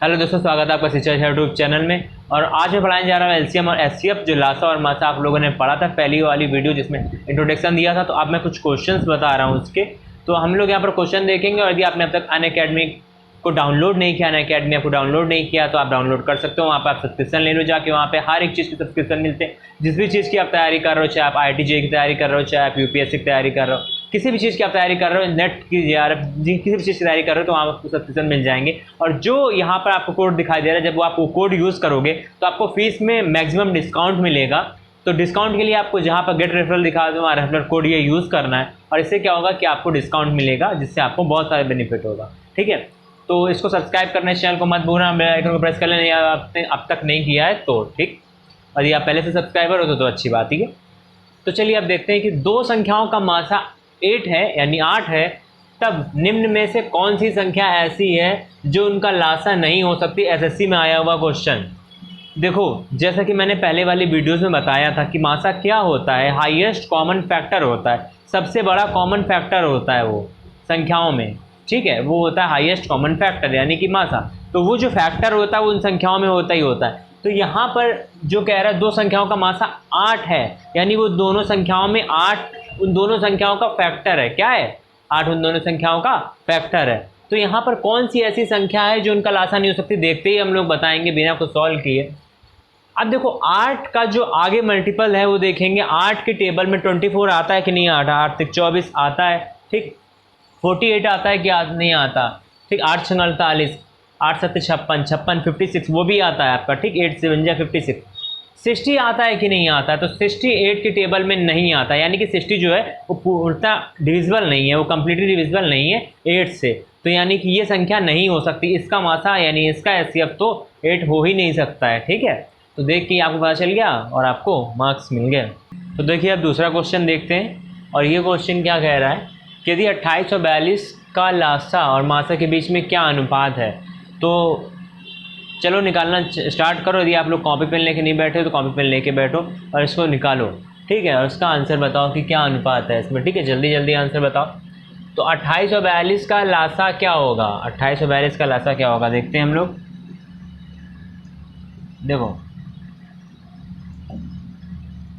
Hello दोस्तों, स्वागत है आपका शिक्षा यूट्यूब चैनल में। और आज मैं पढ़ाने जा रहा हूँ एलसीएम और एचसीएफ, जो लासा और मासा आप लोगों ने पढ़ा था पहली वाली वीडियो जिसमें इंट्रोडक्शन दिया था। तो अब मैं कुछ क्वेश्चंस बता रहा हूँ उसके। तो हम लोग यहाँ पर क्वेश्चन देखेंगे, और यदि आपने अब तक अनअकैडमी को डाउनलोड नहीं किया, अनअकैडमी आपको डाउनलोड नहीं किया, तो आप डाउनलोड कर सकते हो। वहाँ पर आप सब्सक्रिप्शन ले लो जाके, वहाँ पे हर एक चीज़ की सब्सक्रिप्शन मिलते हैं। जिस भी चीज़ की आप तैयारी कर रहे हो, चाहे आप IIT JEE की तैयारी कर रहे हो, चाहे आप यूपीएससी की तैयारी कर रहे हो, किसी भी चीज़ की आप तैयारी कर रहे हो, नेट की JRF किसी भी चीज़ की तैयारी कर रहे हो, तो वहाँ आपको सब्सक्रिप्शन मिल जाएंगे। और जो यहाँ पर आपको कोड दिखाई दे रहा है, जब वो आप वो कोड यूज़ करोगे तो आपको फीस में मैक्सिमम डिस्काउंट मिलेगा। तो डिस्काउंट के लिए आपको जहाँ पर गेट रेफरल दिखा दो, वहाँ रेफरल कोड ये यूज़ करना है, और इससे क्या होगा कि आपको डिस्काउंट मिलेगा, जिससे आपको बहुत सारे बेनिफिट होगा। ठीक है, तो इसको सब्सक्राइब करना, इस चैनल को मत भूलना, बेल आइकन को प्रेस कर लेना, या आपने अब तक नहीं किया है तो ठीक। और यदि आप पहले से सब्सक्राइबर हो तो अच्छी बात ही है। तो चलिए अब देखते हैं कि दो संख्याओं का मासा 8 है, यानी 8 है, तब निम्न में से कौन सी संख्या ऐसी है जो उनका लासा नहीं हो सकती। एसएससी में आया हुआ क्वेश्चन। देखो, जैसा कि मैंने पहले वाली वीडियोस में बताया था कि मासा क्या होता है, हाईएस्ट कॉमन फैक्टर होता है, सबसे बड़ा कॉमन फैक्टर होता है वो संख्याओं में। ठीक है, वो होता है हाईएस्ट कॉमन फैक्टर, यानी कि मासा। तो वो जो फैक्टर होता है वो उन संख्याओं में होता ही होता है। तो यहाँ पर जो कह रहा है दो संख्याओं का मासा 8 है, यानी वो दोनों संख्याओं में 8 उन दोनों संख्याओं का फैक्टर है। क्या है? 8 उन दोनों संख्याओं का फैक्टर है। तो यहाँ पर कौन सी ऐसी संख्या है जो उनका लासा नहीं हो सकती, देखते ही हम लोग बताएंगे बिना कुछ सॉल्व किए। अब देखो, 8 का जो आगे मल्टीपल है वो देखेंगे। 8 के टेबल में 24 आता है कि नहीं आता, 8 से 24 आता है, ठीक। 48 आता है कि नहीं आता, ठीक। 8 6 48, 8 7 56, 56 56 वो भी आता है आपका, ठीक। 8 7 56, 60 आता है कि नहीं आता है, तो 68 के टेबल में नहीं आता, यानी कि 60 जो है वो पूर्णतः डिविजिबल नहीं है, वो कम्प्लीटली डिविजिबल नहीं है 8 से। तो यानी कि ये संख्या नहीं हो सकती, इसका मासा यानी इसका एचसीएफ तो 8 हो ही नहीं सकता है। ठीक है, तो देख के आपको पता चल गया और आपको मार्क्स मिल गए। तो देखिए अब दूसरा क्वेश्चन देखते हैं, और ये क्वेश्चन क्या कह रहा है कि यदि 2842 का लासा और मासा के बीच में क्या अनुपात है। तो चलो निकालना स्टार्ट करो। यदि आप लोग कॉपी पेन लेके नहीं बैठे हो तो कॉपी पेन लेके बैठो और इसको निकालो, ठीक है। और इसका आंसर बताओ कि क्या अनुपात है इसमें, ठीक है। जल्दी जल्दी आंसर बताओ। तो 2842 का लासा क्या होगा, 2842 का लासा क्या होगा, देखते हैं हम लोग। देखो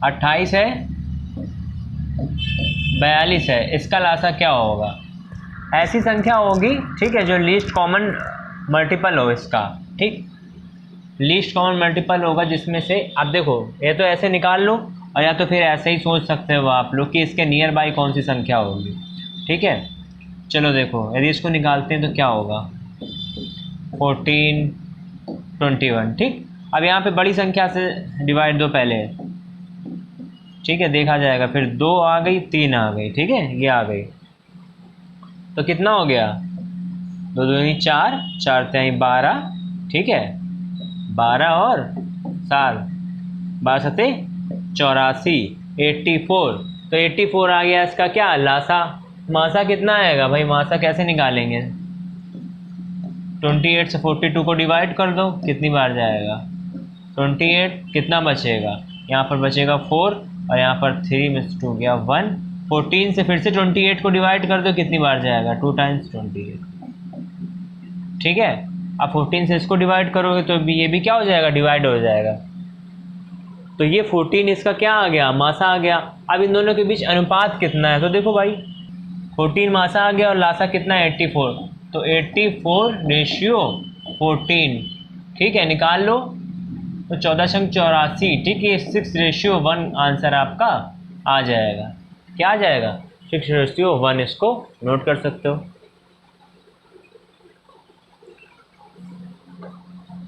28 है, 42 है, इसका लासा क्या होगा। ऐसी संख्या होगी, ठीक है, जो लीस्ट कॉमन मल्टीपल हो इसका, ठीक। लीस्ट कॉमन मल्टीपल होगा जिसमें से, अब देखो ये तो ऐसे निकाल लो, और या तो फिर ऐसे ही सोच सकते हो आप लोग कि इसके नियर बाई कौन सी संख्या होगी। ठीक है, चलो देखो, यदि इसको निकालते हैं तो क्या होगा, 14 21, ठीक। अब यहाँ पे बड़ी संख्या से डिवाइड दो पहले, ठीक है, देखा जाएगा। फिर 2 आ गई, 3 आ गई, ठीक है, ये आ गई। तो कितना हो गया, 2 दूनी 4, 4 तिहाई 12, ठीक है, 12 और 7, 12 सते 84, 84। तो 84 आ गया इसका क्या लासा। मासा कितना आएगा भाई, मासा कैसे निकालेंगे, 28 से 42 को डिवाइड कर दो, कितनी बार जाएगा, 28, कितना बचेगा, यहाँ पर बचेगा 4, और यहाँ पर 3 में 2 गया 1। 14 से फिर से 28 को डिवाइड कर दो, कितनी बार जाएगा, 2 टाइम्स 28, ठीक है। अब 14 से इसको डिवाइड करोगे तो ये भी क्या हो जाएगा, डिवाइड हो जाएगा। तो ये 14 इसका क्या आ गया, मासा आ गया। अब इन दोनों के बीच अनुपात कितना है, तो देखो भाई 14 मासा आ गया और लासा कितना है 84, तो 84:14, ठीक है, निकाल लो। तो 1484, ठीक है, 6:1 आंसर आपका आ जाएगा। क्या आ जाएगा, 6:1, इसको नोट कर सकते हो।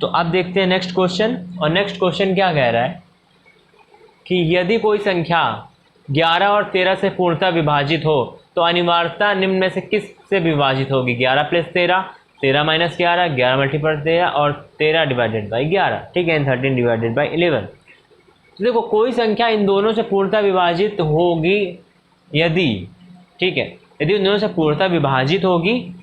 तो अब देखते हैं नेक्स्ट क्वेश्चन, और नेक्स्ट क्वेश्चन क्या कह रहा है कि यदि कोई संख्या 11 और 13 से पूर्णतः विभाजित हो तो अनिवार्यता निम्न में से किस से विभाजित होगी, 11 + 13, 13 - 11, 11 × 13 और 13 ÷ 11, ठीक है, 13 ÷ 11। तो देखो कोई संख्या इन दोनों से पूर्णतः विभाजित होगी यदि, ठीक है, यदि उन दोनों से पूर्णतः विभाजित होगी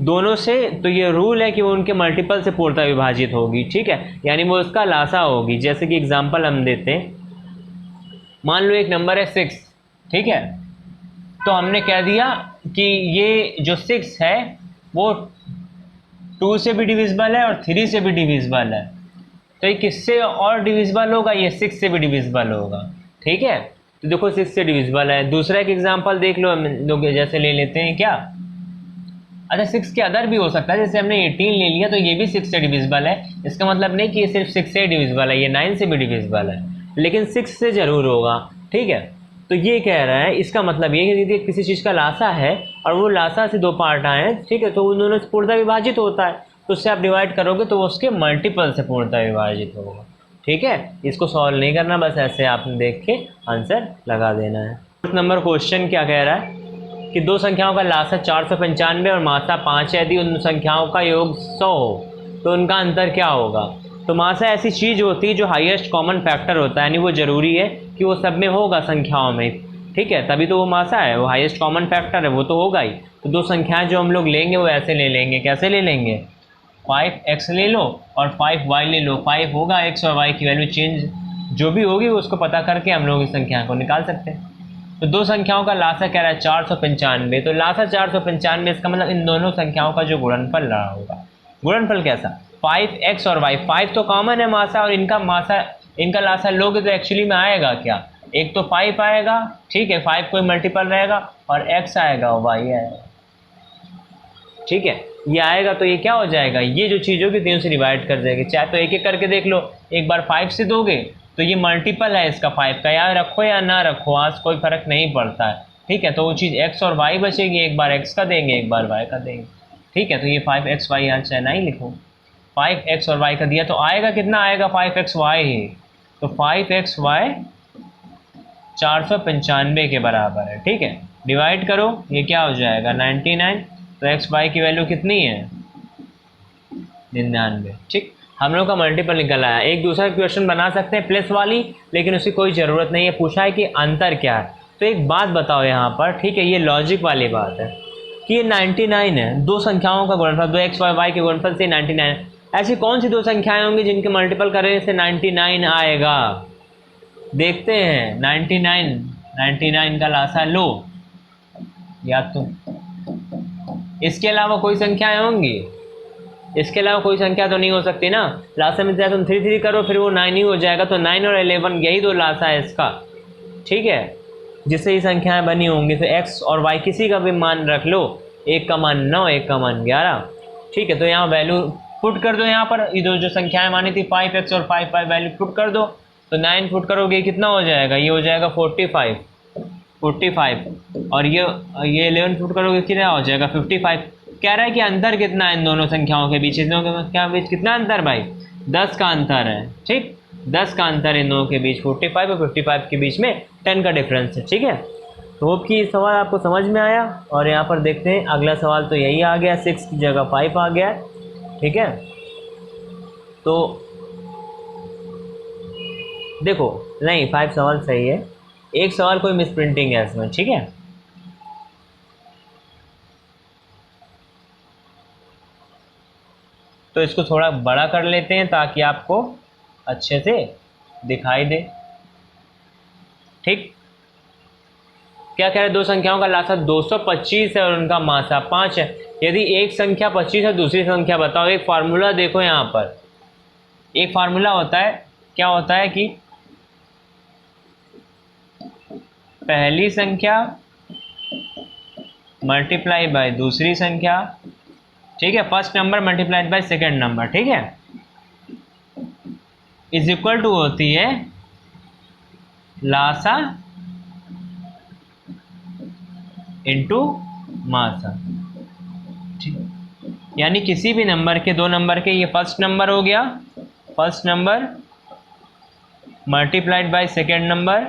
दोनों से, तो ये रूल है कि वो उनके मल्टीपल से पूर्णतः विभाजित होगी, ठीक है, यानी वो उसका लासा होगी। जैसे कि एग्जांपल हम देते हैं, मान लो एक नंबर है 6, ठीक है, तो हमने कह दिया कि ये जो 6 है वो 2 से भी डिविजिबल है और 3 से भी डिविजिबल है, तो ये किससे और डिविजिबल होगा? ये 6 से भी डिविजिबल होगा। ठीक है, तो देखो 6 से डिविजिबल है। दूसरा एक एग्जांपल देख लो, हम लोग जैसे ले लेते हैं क्या, अच्छा 6 के अदर भी हो सकता है, जैसे हमने 18 ले लिया तो ये भी 6 से डिविजिबल है। इसका मतलब नहीं कि ये सिर्फ 6 से डिविजिबल है, ये 9 से भी डिविजिबल है, लेकिन 6 से ज़रूर होगा। ठीक है, तो ये कह रहा है, इसका मतलब ये है कि किसी चीज़ का लासा है और वो लासा से 2 पार्ट आए हैं, ठीक है, तो उन दोनों से पूर्णतः विभाजित होता है, तो उससे आप डिवाइड करोगे तो वो उसके मल्टीपल से पूर्णतः विभाजित होगा। ठीक है, इसको सॉल्व नहीं करना, बस ऐसे आपने देख के आंसर लगा देना है। फोर्थ नंबर क्वेश्चन क्या कह रहा है कि 2 संख्याओं का लासा 495 और मासा 5 है, यदि उन संख्याओं का योग 100 हो तो उनका अंतर क्या होगा? तो मासा ऐसी चीज़ होती है जो हाईएस्ट कॉमन फैक्टर होता है, यानी वो ज़रूरी है कि वो सब में होगा संख्याओं में। ठीक है, तभी तो वो मासा है, वो हाईएस्ट कॉमन फैक्टर है, वो तो होगा ही। तो 2 संख्याएं जो हम लोग लेंगे वो ऐसे ले लेंगे, कैसे ले लेंगे? 5x ले लो और 5y ले लो। 5 होगा, x और y की वैल्यू चेंज जो भी होगी उसको पता करके हम लोग इस संख्या को निकाल सकते हैं। तो 2 संख्याओं का लासा कह रहा है 495, तो लासा 495, इसका मतलब इन दोनों संख्याओं का जो गुणनफल रहा होगा। गुणनफल कैसा? 5x और y, 5 तो कॉमन है मासा, और इनका लासा लोगे तो एक्चुअली में आएगा क्या? एक तो 5 आएगा, ठीक है, 5 कोई मल्टीपल रहेगा, और x आएगा और y आएगा। ठीक है, ये आएगा तो ये क्या हो जाएगा, ये जो चीज़ होगी 3 से डिवाइड कर देगी। चाहे तो एक एक करके देख लो, एक बार 5 से दोगे तो ये मल्टीपल है इसका 5 का, याद रखो या ना रखो, आज कोई फ़र्क नहीं पड़ता है। ठीक है, तो वो चीज़ x और y बचेगी, एक बार x का देंगे एक बार y का देंगे। ठीक है, तो ये 5xy यहाँ चाहे ना ही लिखो, 5x और y का दिया तो आएगा कितना? आएगा 5xy ही, तो 5xy 495 के बराबर है। ठीक है, डिवाइड करो, ये क्या हो जाएगा 99, तो एक्स वाई की वैल्यू कितनी है 99। ठीक, हम लोग का मल्टीपल निकल आया। एक दूसरा क्वेश्चन बना सकते हैं प्लस वाली, लेकिन उसकी कोई ज़रूरत नहीं है। पूछा है कि अंतर क्या है, तो एक बात बताओ यहाँ पर, ठीक है, ये लॉजिक वाली बात है कि ये 99 है, 2 संख्याओं का गुणनफल, 2x और y के गुणनफल से 99 है। ऐसी कौन सी 2 संख्याएं होंगी जिनके मल्टीपल करने से 99 आएगा? देखते हैं, 99 का लासा लो, या तो इसके अलावा कोई संख्याएं होंगी? इसके अलावा कोई संख्या तो नहीं हो सकती ना। लासा में चाहे तुम 3 करो फिर वो 9 ही हो जाएगा, तो 9 और 11 यही 2 लासा है इसका। ठीक है, जिससे ये संख्याएं बनी होंगी, तो x और y किसी का भी मान रख लो, एक का मान 9, एक का मान 11। ठीक है, तो यहाँ वैल्यू पुट कर दो, यहाँ पर ये जो संख्याएं मानी थी 5x और 5 वैल्यू पुट कर दो, तो 9 पुट करोगे कितना हो जाएगा, ये हो जाएगा 45, और ये 11 पुट करोगे कितना हो जाएगा 55। कह रहा है कि अंतर कितना है इन दोनों संख्याओं के बीच, इन दोनों के क्या बीच कितना अंतर भाई? 10 का अंतर है। ठीक, 10 का अंतर इन दोनों के बीच, 45 और 55 के बीच में 10 का डिफरेंस है। ठीक है, तो होप कि सवाल आपको समझ में आया। और यहाँ पर देखते हैं अगला सवाल, तो यही आ गया, 6 की जगह 5 आ गया। ठीक है, तो देखो नहीं 5 सवाल सही है, एक सवाल कोई मिसप्रिंटिंग है इसमें। ठीक है, तो इसको थोड़ा बड़ा कर लेते हैं ताकि आपको अच्छे से दिखाई दे। ठीक, क्या कह रहे हैं, 2 संख्याओं का लासा 225 है और उनका मासा 5 है। यदि एक संख्या 25 है, दूसरी संख्या बताओ। एक फार्मूला देखो, यहाँ पर एक फार्मूला होता है, क्या होता है कि पहली संख्या मल्टीप्लाई बाय दूसरी संख्या, ठीक है, first number multiplied by second number, ठीक है, इज इक्वल टू होती है लासा इंटू मासा। ठीक, यानी किसी भी नंबर के 2 नंबर के, ये फर्स्ट नंबर हो गया, first number multiplied by second number,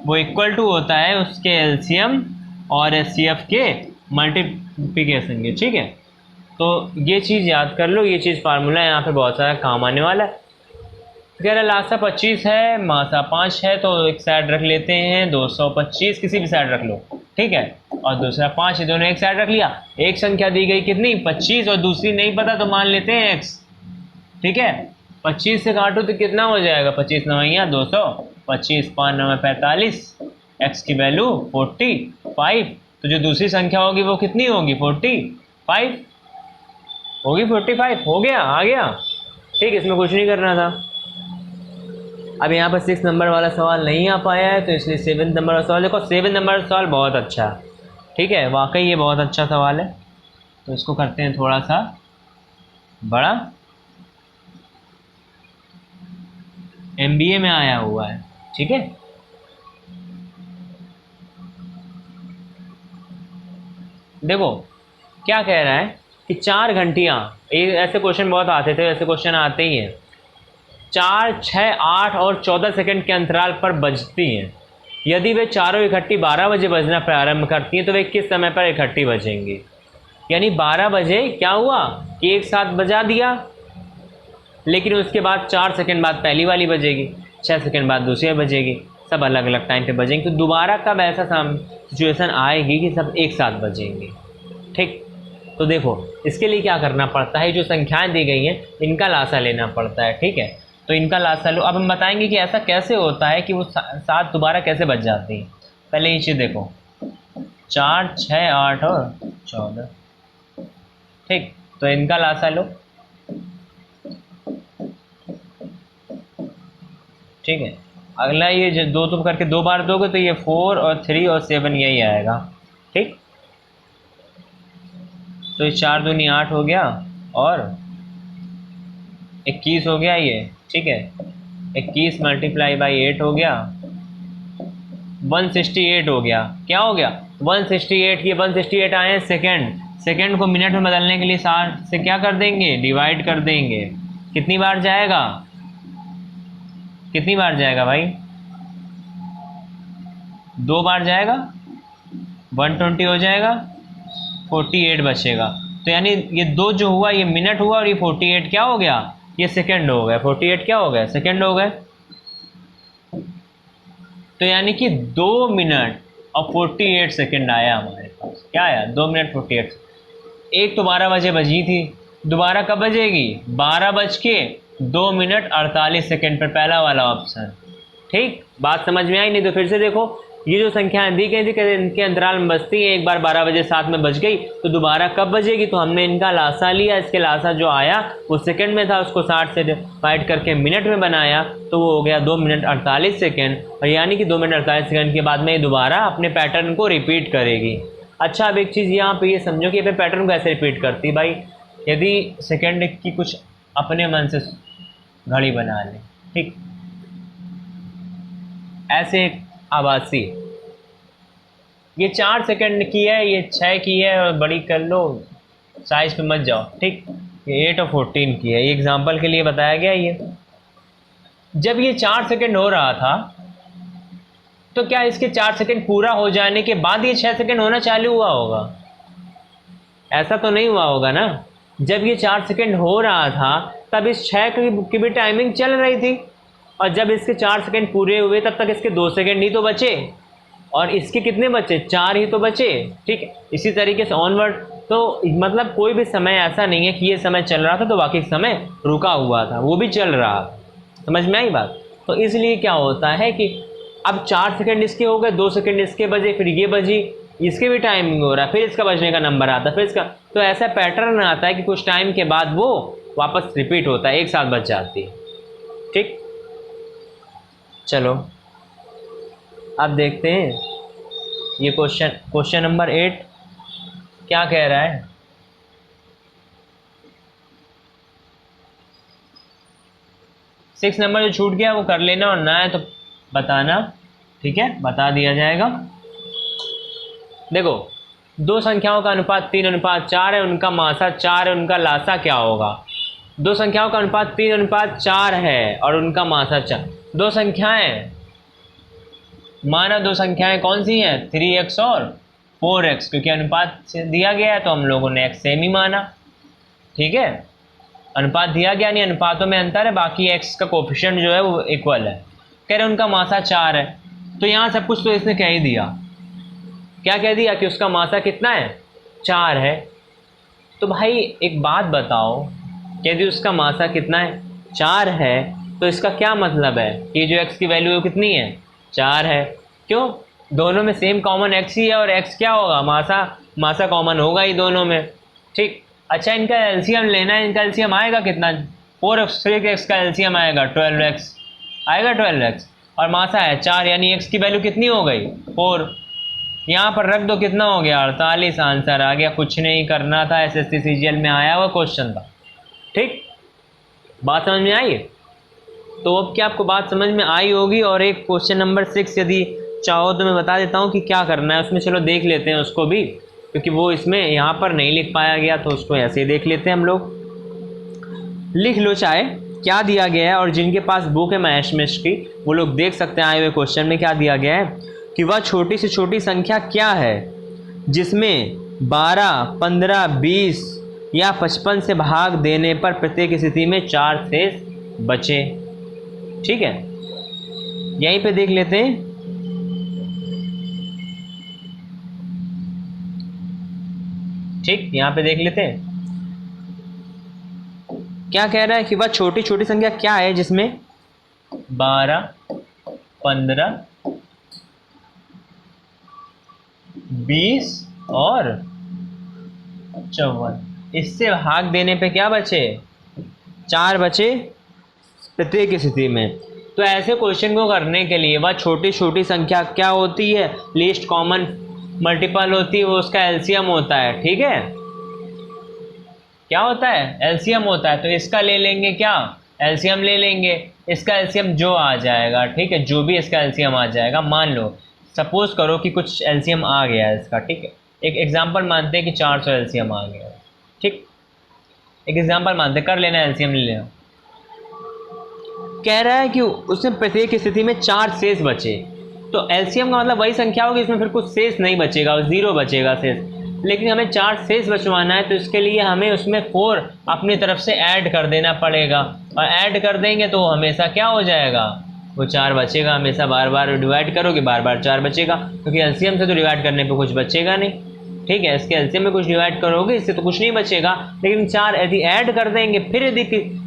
वो इक्वल टू होता है उसके एलसीएम और एचसीएफ के मल्टीप्लिकेशन के। ठीक है, तो ये चीज़ याद कर लो, ये चीज़ फार्मूला यहाँ पे बहुत सारा काम आने वाला है। तो कह रहा है लासा 25 है, मासा 5 है, तो एक साइड रख लेते हैं 225, किसी भी साइड रख लो, ठीक है, और दूसरा 5 है, दोनों एक साइड रख लिया। एक संख्या दी गई कितनी 25 और दूसरी नहीं पता, तो मान लेते हैं x। ठीक है, 25 से काटो तो कितना हो जाएगा, 25 9 200, 25 5 9 45, x की वैल्यू 45, तो जो दूसरी संख्या होगी वो कितनी होगी 45। होगी 45, हो गया, आ गया। ठीक, इसमें कुछ नहीं करना था। अब यहाँ पर 6 नंबर वाला सवाल नहीं आ पाया है, तो इसलिए 7 नंबर वाला सवाल देखो। 7 नंबर वाला सवाल बहुत अच्छा है, ठीक है, वाकई ये बहुत अच्छा सवाल है। तो इसको करते हैं थोड़ा सा बड़ा, MBA में आया हुआ है, ठीक है। देखो क्या कह रहा है कि 4 घंटियाँ, ये ऐसे क्वेश्चन बहुत आते थे, ऐसे क्वेश्चन आते ही हैं। 4, 6, 8 और 14 सेकंड के अंतराल पर बजती हैं। यदि वे चारों इकट्ठी 12 बजे बजना प्रारंभ करती हैं तो वे किस समय पर इकट्ठी बजेंगी? यानी 12 बजे क्या हुआ कि एक साथ बजा दिया, लेकिन उसके बाद 4 सेकंड बाद पहली वाली बजेगी, 6 सेकंड बाद दूसरी बजेगी, सब अलग अलग टाइम पे बजेंगे। तो दोबारा कब ऐसा सिचुएशन आएगी कि सब एक साथ बजेंगे? ठीक, तो देखो इसके लिए क्या करना पड़ता है, जो संख्याएं दी गई हैं इनका लासा लेना पड़ता है, ठीक है। तो इनका लासा लो। अब हम बताएंगे कि ऐसा कैसे होता है कि वो सात दोबारा कैसे बच जाती हैं। पहले ये चीज़ देखो, 4, 6, 8 और 14, ठीक, तो इनका लासा लो, ठीक है। अगला ये जो दो तुम करके 2 बार दोगे तो ये 4 और 3 और 7 यही आएगा, ठीक। तो ये 4 दूनी 8 हो गया और 21 हो गया ये, ठीक है। 21 मल्टीप्लाई बाई 8 हो गया, 168 हो गया। क्या हो गया? 168। ये 168 आए हैं सेकेंड। सेकेंड को मिनट में बदलने के लिए 60 से क्या कर देंगे, डिवाइड कर देंगे। कितनी बार जाएगा, कितनी बार जाएगा भाई? 2 बार जाएगा, 120 हो जाएगा, 48 बचेगा। तो यानी ये 2 जो हुआ ये मिनट हुआ और ये 48 क्या हो गया, ये सेकेंड हो गया। 48 क्या हो गया, सेकेंड हो गए। तो यानी कि 2 मिनट और 48 सेकेंड आया हमारे पास। क्या आया, 2 मिनट 48। एक तो 12 बजे बजी थी, दोबारा कब बजेगी? 12 बज के 2 मिनट 48 सेकेंड पर, पहला वाला ऑप्शन। ठीक, बात समझ में आई? नहीं तो फिर से देखो, ये जो संख्याएं दी गई थी कि इनके अंतराल में बजती है, एक बार 12 बजे साथ में बज गई तो दोबारा कब बजेगी? तो हमने इनका लासा लिया, इसके लासा जो आया वो सेकंड में था, उसको 60 से डिवाइड करके मिनट में बनाया तो वो हो गया 2 मिनट 48 सेकेंड। और यानी कि 2 मिनट 48 सेकेंड के बाद में ये दोबारा अपने पैटर्न को रिपीट करेगी। अच्छा, अब एक चीज़ यहाँ पे ये समझो कि ये पैटर्न को ऐसे रिपीट करती है भाई। यदि सेकेंड की कुछ अपने मन से घड़ी बना लें, ठीक, ऐसे आवासी, ये 4 सेकंड की है, ये 6 की है, और बड़ी कर लो, साइज पे मत जाओ, ठीक। ये 8 और 14 की है, ये एग्जांपल के लिए बताया गया। ये जब ये 4 सेकंड हो रहा था तो क्या इसके 4 सेकंड पूरा हो जाने के बाद ये 6 सेकंड होना चालू हुआ होगा? ऐसा तो नहीं हुआ होगा ना। जब ये 4 सेकंड हो रहा था तब इस 6 की भी टाइमिंग चल रही थी, और जब इसके 4 सेकंड पूरे हुए तब तक इसके 2 सेकंड ही तो बचे, और इसके कितने बचे? 4 ही तो बचे, ठीक है। इसी तरीके से ऑनवर्ड। तो मतलब कोई भी समय ऐसा नहीं है कि ये समय चल रहा था तो बाकी समय रुका हुआ था, वो भी चल रहा था। समझ में आई बात? तो इसलिए क्या होता है कि अब 4 सेकंड इसके हो गए, 2 सेकंड इसके बजे, फिर ये बजी, इसके भी टाइमिंग हो रहा है, फिर इसका बजने का नंबर आता है, फिर इसका, तो ऐसा पैटर्न आता है कि कुछ टाइम के बाद वो वापस रिपीट होता है, एक साथ बच जाती है, ठीक। चलो अब देखते हैं ये क्वेश्चन नंबर 8 क्या कह रहा है। सिक्स नंबर जो छूट गया वो कर लेना, और ना है तो बताना, ठीक है, बता दिया जाएगा। देखो, दो संख्याओं का अनुपात 3:4 है, उनका मासा 4 है, उनका लासा क्या होगा? दो संख्याओं का अनुपात 3:4 है और उनका मासा 4। दो संख्याएं माना, दो संख्याएं कौन सी हैं? 3x और 4x, क्योंकि अनुपात से दिया गया है तो हम लोगों ने x सेम ही माना, ठीक है। अनुपात दिया गया नहीं, अनुपातों में अंतर है, बाकी x का कोफिशिएंट जो है वो इक्वल है। कह रहे उनका मासा 4 है, तो यहाँ सब कुछ तो इसने कह ही दिया। क्या कह दिया कि उसका मासा कितना है? 4 है। तो भाई एक बात बताओ, यदि उसका मासा कितना है? 4 है, तो इसका क्या मतलब है कि जो x की वैल्यू कितनी है? 4 है। क्यों? दोनों में सेम कॉमन x ही है, और x क्या होगा? मासा कॉमन होगा ही दोनों में, ठीक। अच्छा, इनका एलसीएम लेना है, इनका एलसीएम आएगा कितना? 4x का एलसीएम आएगा 12x, आएगा 12x, और मासा है 4, यानी x की वैल्यू कितनी हो गई? 4। यहाँ पर रख दो, कितना हो गया? 48। आंसर आ गया। कुछ नहीं करना था, एसएससी सीजीएल में आया हुआ क्वेश्चन था। ठीक, बात समझ में आई? तो अब क्या आपको बात समझ में आई होगी। और एक क्वेश्चन नंबर 6 यदि चाहो तो मैं बता देता हूँ कि क्या करना है उसमें। चलो देख लेते हैं उसको भी, क्योंकि वो इसमें यहाँ पर नहीं लिख पाया गया, तो उसको ऐसे ही देख लेते हैं हम लोग। लिख लो चाहे क्या दिया गया है, और जिनके पास बुक है मैथमेटिक्स की वो लोग देख सकते हैं आए हुए क्वेश्चन में क्या दिया गया है कि वह छोटी से छोटी संख्या क्या है जिसमें 12, 15, 20 या 55 से भाग देने पर प्रत्येक स्थिति में 4 शेष बचे। ठीक है, यहीं पे देख लेते हैं। ठीक, यहाँ पे देख लेते हैं क्या कह रहा है कि वह छोटी छोटी संख्या क्या है जिसमें 12, 15, 20 और 54, इससे भाग देने पे क्या बचे? 4 बचे प्रत्येक स्थिति में। तो ऐसे क्वेश्चन को करने के लिए वह छोटी छोटी संख्या क्या होती है? लीस्ट कॉमन मल्टीपल होती है, वो उसका एलसीएम होता है। ठीक है, क्या होता है? एलसीएम होता है। तो इसका ले लेंगे, क्या एलसीएम ले लेंगे, इसका एलसीएम जो आ जाएगा। ठीक है, जो भी इसका एलसीएम आ जाएगा, मान लो सपोज करो कि कुछ एलसीएम आ गया है इसका। ठीक है, एक एग्जांपल मानते हैं कि 400 एलसीएम आ गया है। ठीक, एक एग्जांपल मानते हैं, कर लेना, एलसीएम ले लेना। कह रहा है कि उसमें प्रत्येक स्थिति में 4 शेष बचे। तो एलसीएम का मतलब वही संख्या होगी इसमें फिर कुछ शेष नहीं बचेगा, 0 बचेगा शेष। लेकिन हमें 4 शेष बचवाना है, तो इसके लिए हमें उसमें 4 अपनी तरफ से ऐड कर देना पड़ेगा, और ऐड कर देंगे तो हमेशा क्या हो जाएगा? वो 4 बचेगा। हमेशा बार बार डिवाइड करोगे, बार बार 4 बचेगा, क्योंकि एलसीएम से तो डिवाइड करने पे कुछ बचेगा नहीं। ठीक है, इसके एलसीएम में कुछ डिवाइड करोगे, इससे तो कुछ नहीं बचेगा। लेकिन 4 यदि ऐड कर देंगे, फिर यदि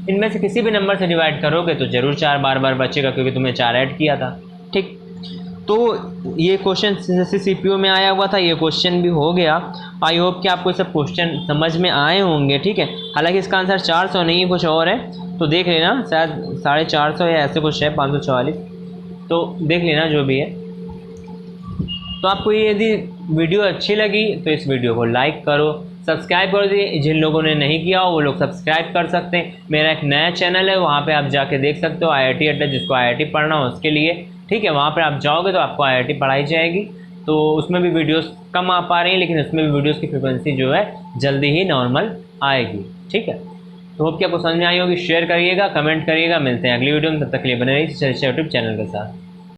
इनमें से किसी भी नंबर से डिवाइड करोगे तो जरूर 4 बार बार बचेगा, क्योंकि तुमने 4 ऐड किया था। ठीक, तो ये क्वेश्चन जैसे सीपीयू में आया हुआ था, ये क्वेश्चन भी हो गया। आई होप कि आपको सब क्वेश्चन समझ में आए होंगे। ठीक है, हालांकि इसका आंसर 400 नहीं है, कुछ और है, तो देख लेना, शायद 450 या ऐसे कुछ है, 544, तो देख लेना जो भी है। तो आपको ये यदि वीडियो अच्छी लगी तो इस वीडियो को लाइक करो, सब्सक्राइब कर दिए। जिन लोगों ने नहीं किया हो वो लोग सब्सक्राइब कर सकते हैं। मेरा एक नया चैनल है, वहाँ पे आप जाके देख सकते हो, IIT अड्डा, जिसको IIT पढ़ना हो उसके लिए। ठीक है, वहाँ पर आप जाओगे तो आपको IIT पढ़ाई जाएगी। तो उसमें भी वीडियोस कम आ पा रही हैं, लेकिन उसमें भी वीडियोस की फ्रिक्वेंसी जो है जल्दी ही नॉर्मल आएगी। ठीक है, तो होप कि आपको समझ में आई होगी। शेयर करिएगा, कमेंट करिएगा। मिलते हैं अगली वीडियो में, तब तक के लिए बने रहिए यूट्यूब चैनल के साथ।